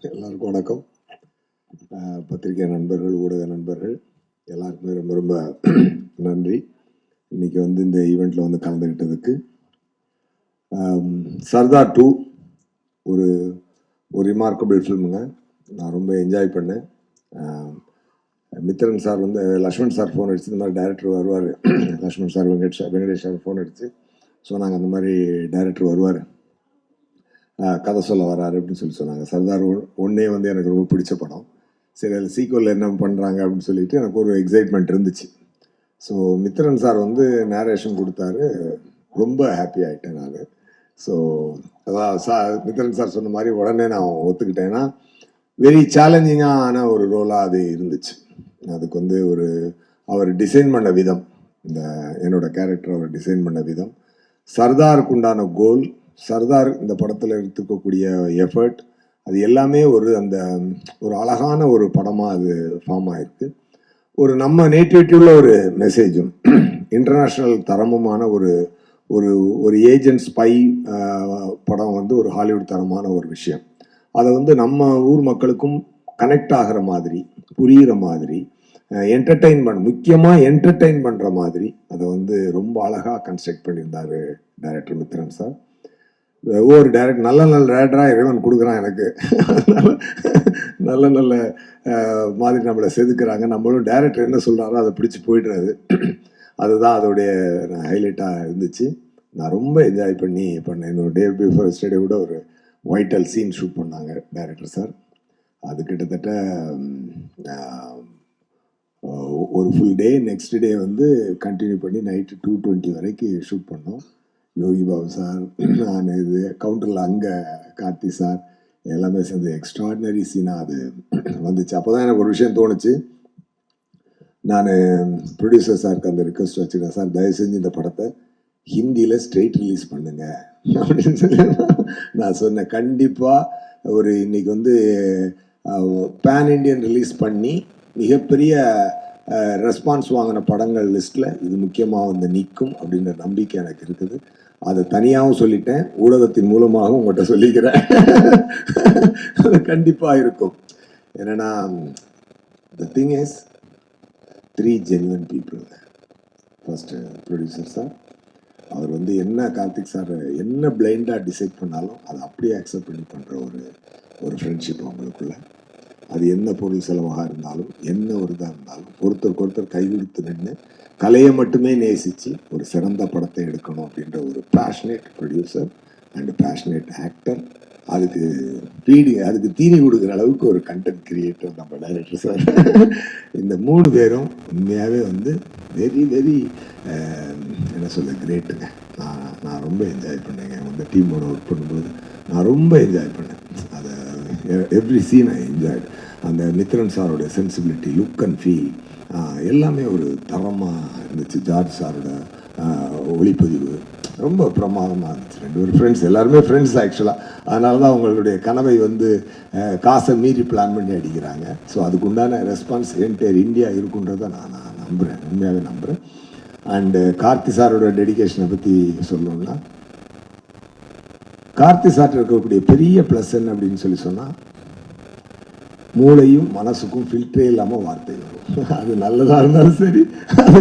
எல்லாருக்கும் வணக்கம். பத்திரிகை நண்பர்கள், ஊடக நண்பர்கள் எல்லாருக்குமே ரொம்ப ரொம்ப நன்றி. இன்னைக்கு இந்த ஈவெண்ட்டில் கலந்துக்கிட்டதுக்கு. சர்தார் 2 ஒரு ஒரு ரிமார்க்கபிள் ஃபில்முங்க. நான் ரொம்ப என்ஜாய் பண்ணேன். Mithran sir Lakshman sir phone அடிச்சு இந்த மாதிரி டைரக்டர் வருவார், Lakshman sir Venkatesh sir phone அடிச்சு சொன்னாங்க அந்த மாதிரி டைரக்டர் வருவார், கதை சொல்ல வராரு அப்படின்னு சொன்னாங்க. சர்தார் 1 எனக்கு ரொம்ப பிடிச்ச படம். சரி, அதில் சீக்வல் என்ன பண்ணுறாங்க அப்படின்னு சொல்லிட்டு எனக்கு ஒரு எக்ஸைட்மெண்ட் இருந்துச்சு. ஸோ மித்ரன் சார் நேரேஷன் கொடுத்தாரு, ரொம்ப ஹாப்பி ஆகிட்டேன் நான். ஸோ அதான் மித்ரன் சார் சொன்ன மாதிரி உடனே நான் ஒத்துக்கிட்டேன்னா வெரி சேலஞ்சிங்கான ஒரு ரோலாக அது இருந்துச்சு. அதுக்கு அவர் டிசைன் பண்ண விதம், என்னோட கேரக்டர் அவர் டிசைன் பண்ண விதம், சர்தாருக்கு உண்டான கோல், சர்தார் இந்த படத்தில் எடுத்துக்கக்கூடிய எஃபர்ட், அது எல்லாமே ஒரு அழகான ஒரு படமாக அது ஃபார்ம் ஆயிருக்கு. நம்ம நேட்டிவிட்டியுள்ள ஒரு மெசேஜும் இன்டர்நேஷ்னல் தரமுமான ஒரு ஏஜென்ட் ஸ்பை படம் ஒரு ஹாலிவுட் தரமான ஒரு விஷயம். அதை நம்ம ஊர் மக்களுக்கும் கனெக்ட் ஆகிற மாதிரி, புரிகிற மாதிரி, முக்கியமாக என்டர்டெயின் பண்ணுற மாதிரி அதை ரொம்ப அழகாக கன்ஸ்ட்ரக்ட் பண்ணியிருந்தார் டைரக்டர் மித்ரன் சார். ஒவ்வொரு டைரக்டர் நல்ல டைரக்டராக இறைவன் கொடுக்குறான் எனக்கு. நல்ல மாதிரி நம்மளை செதுக்குறாங்க. நம்மளும் டைரக்டர் என்ன சொல்கிறாரோ அதை பிடிச்சி போயிடுறது. அதுதான் அதோடைய ஹைலைட்டாக இருந்துச்சு. நான் ரொம்ப என்ஜாய் பண்ணேன். இன்னொரு டே பிஃபோர் ஸ்டேடியை கூட ஒரு வைட்டல் சீன் ஷூட் பண்ணாங்க டைரக்டர் சார். அது கிட்டத்தட்ட ஒரு full day, next day continue பண்ணி நைட்டு 2:20 வரைக்கும் ஷூட் பண்ணோம். யோகி பாபு சார், நான் கவுண்டரில் அங்கே கார்த்தி சார் எல்லாமே சேர்ந்து எக்ஸ்ட்ராடினரி சீனாக அது வந்துச்சு. அப்போ தான் எனக்கு ஒரு விஷயம் தோணுச்சு. நான் ப்ரொடியூசர் சாருக்கு அந்த ரிக்வெஸ்ட் வச்சுக்கிறேன், சார் தயவு செஞ்சு இந்த படத்தை ஹிந்தியில் ஸ்ட்ரெயிட் ரிலீஸ் பண்ணுங்க அப்படின்னு சொல்லி நான் சொன்னேன். கண்டிப்பாக இன்னைக்கு பேன் இண்டியன் ரிலீஸ் பண்ணி மிகப்பெரிய ரெஸ்பான்ஸ் வாங்கின படங்கள் லிஸ்ட்டில் இது முக்கியமாக நிற்கும் அப்படின்ற நம்பிக்கை எனக்கு இருக்குது. அதை தனியாகவும் சொல்லிட்டேன், ஊடகத்தின் மூலமாகவும் உங்கள்கிட்ட சொல்லிக்கிறேன். அது கண்டிப்பாக இருக்கும். என்னன்னா, the thing is 3 genuine people. First producer sir, அவர் என்ன கார்த்திக் சார் என்ன பிளைண்டாக டிசைட் பண்ணாலும் அதை அப்படியே அக்செப்ட் பண்ணி பண்ணுற ஒரு ஃப்ரெண்ட்ஷிப் அவங்களுக்குள்ள. அது என்ன பொருள் செலவாக இருந்தாலும், என்ன ஒரு இதாக இருந்தாலும், ஒருத்தருக்கு கைவிடுத்து நின்று கலையை மட்டுமே நேசித்து ஒரு சிறந்த படத்தை எடுக்கணும் அப்படின்ற ஒரு passionate producer and passionate actor. அதுக்கு தீனி கொடுக்குற அளவுக்கு ஒரு கண்டென்ட் கிரியேட்டர் நம்ம டைரக்டர் சார். இந்த 3 பேரும் உண்மையாகவே வெரி வெரி என்ன சொல்ல கிரேட்டுங்க. நான் ரொம்ப என்ஜாய் பண்ணேங்க. டீமோட ஒர்க் பண்ணும்போது நான் ரொம்ப என்ஜாய் பண்ணேன். அதை எவ்ரி சீன் ஐ என்ஜாய். அந்த மித்ரன் சாரோட சென்சிபிலிட்டி, லுக் அண்ட் ஃபீல் எல்லாமே ஒரு தரமாக இருந்துச்சு. ஜார்ஜ் சாரோட ஒளிப்பதிவு ரொம்ப பிரமாதமாக இருந்துச்சு. 2 பேரும் ஃப்ரெண்ட்ஸ், எல்லாருமே ஃப்ரெண்ட்ஸ் ஆக்சுவலாக. அதனால தான் அவங்களுடைய கனவை காசை மீறி பிளான் பண்ணி அடிக்கிறாங்க. ஸோ அதுக்கு உண்டான ரெஸ்பான்ஸ் என்டையர் இந்தியா இருக்குன்றதை நான் நம்புகிறேன், உண்மையாகவே நம்புகிறேன். அண்டு கார்த்தி சாரோட டெடிகேஷனை பற்றி சொல்லணும்னா, கார்த்தி சார்ட்ட இருக்கக்கூடிய பெரிய ப்ளஸ் என்ன அப்படின்னு சொன்னால், மூளையும் மனசுக்கும் ஃபில்டரே இல்லாமல் வார்த்தை வரும். அது நல்லதாக இருந்தாலும் சரி, அது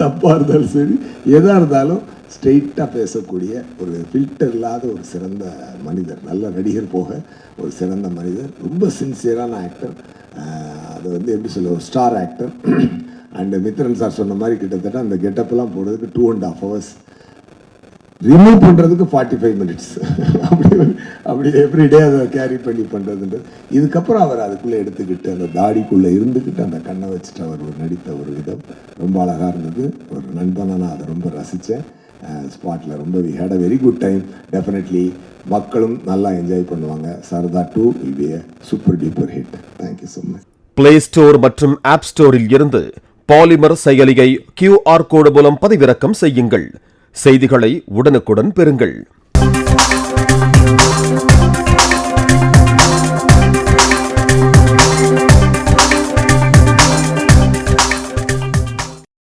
தப்பாக இருந்தாலும் சரி, எதாக இருந்தாலும் ஸ்ட்ரெயிட்டாக பேசக்கூடிய ஒரு ஃபில்டர் இல்லாத ஒரு சிறந்த மனிதர், நல்ல நடிகர் போக ஒரு சிறந்த மனிதர், ரொம்ப சின்சியரான ஆக்டர். அது எப்படி சொல்ல, ஒரு star actor. And Mithran sir சொன்ன மாதிரி கிட்டத்தட்ட அந்த கெட்டப்லாம் போடுறதுக்கு 2.5 hours, ரிமூவ் பண்ணுறதுக்கு 45 minutes. அப்படி எவ்ரிடே அதை கேரி பண்ணி பண்ணுறதுன்றது. இதுக்கப்புறம் அவர் அதுக்குள்ளே எடுத்துக்கிட்டு அந்த தாடிக்குள்ளே இருந்துக்கிட்டு அந்த கண்ணை வச்சுட்டு அவர் நடித்த ஒரு விதம் ரொம்ப அழகாக இருந்தது. ஒரு நண்பனாக நான் அதை ரொம்ப ரசித்தேன். ஸ்பாட்டில் ரொம்ப we had a very good time. Definitely மக்களும் நல்லா என்ஜாய் பண்ணுவாங்க. Sardar 2 will be a super duper hit. Thank you so much. Play store மற்றும் ஆப் ஸ்டோரில் இருந்து பாலிமர் செயலியை QR கோடு மூலம் பதிவிறக்கம் செய்யுங்கள். செய்திகளை உடனுக்குடன் பெறுங்கள்.